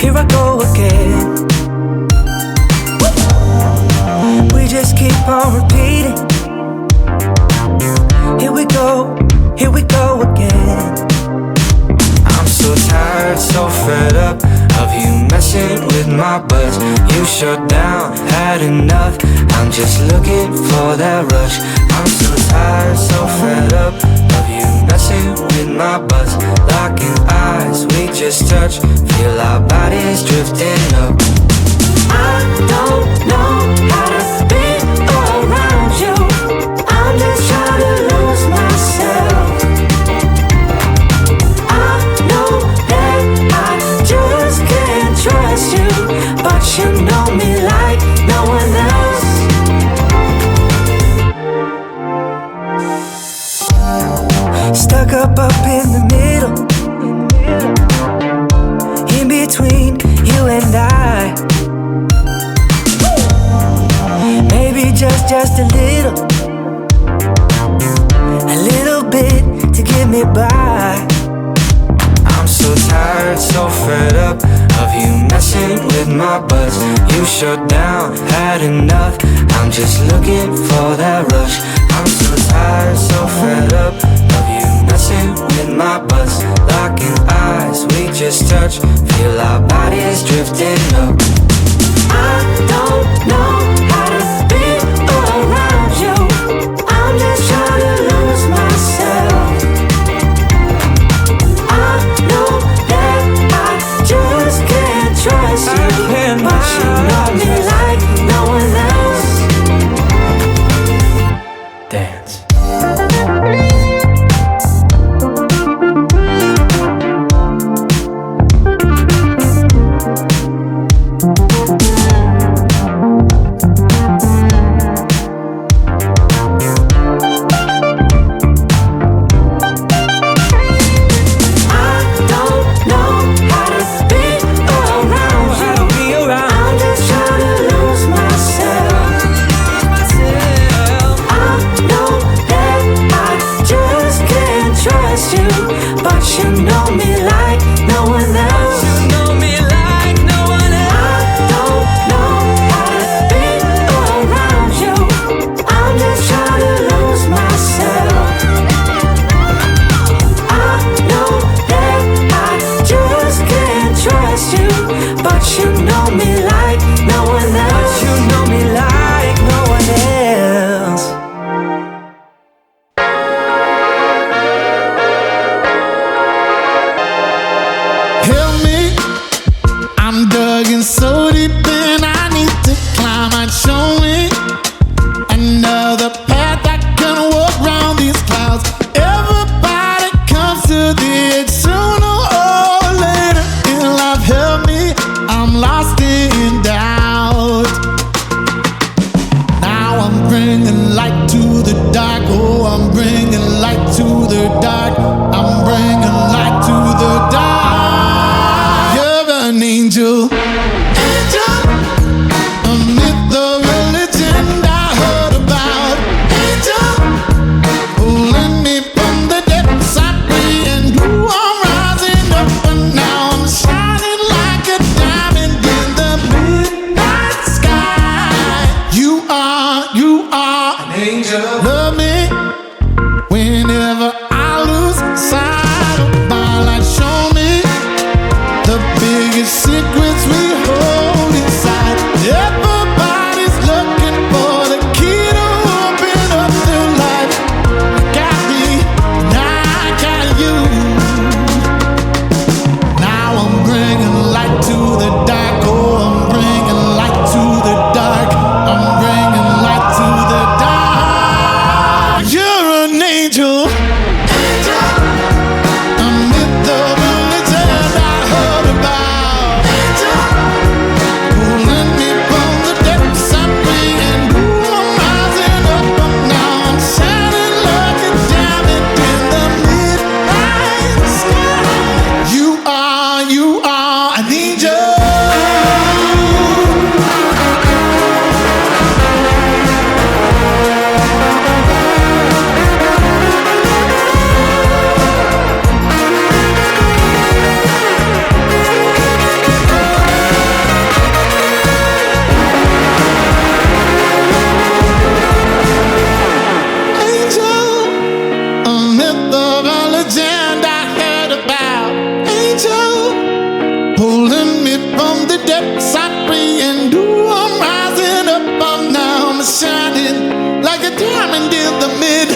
Here I go again. We just keep on repeating. Here we go again. I'm so tired, so fed up of you messing with my buzz. You shut down, had enough. I'm just looking for that rush. I'm so tired, so fed up of you messing with my buzz. Locking eyes, we just touch. Feel our bodies drifting up. I don't know how to be around you. I'm just trying to lose myself. I know that I just can't trust you, but you know me like no one else. Stuck up in the middle, in between you and I. Maybe just a little bit to get me by. I'm so tired, so fed up of you messing with my buzz. You shut down, had enough. I'm just looking for that rush. I'm so tired, so fed up of you messing with my buzz. Locking eyes, we just touch. Feel our bodies drifting up. I don't know how to be around you. I'm just trying to lose myself. I know that I just can't trust you, but you know me like no one else. Dance. shining like a diamond in the middle.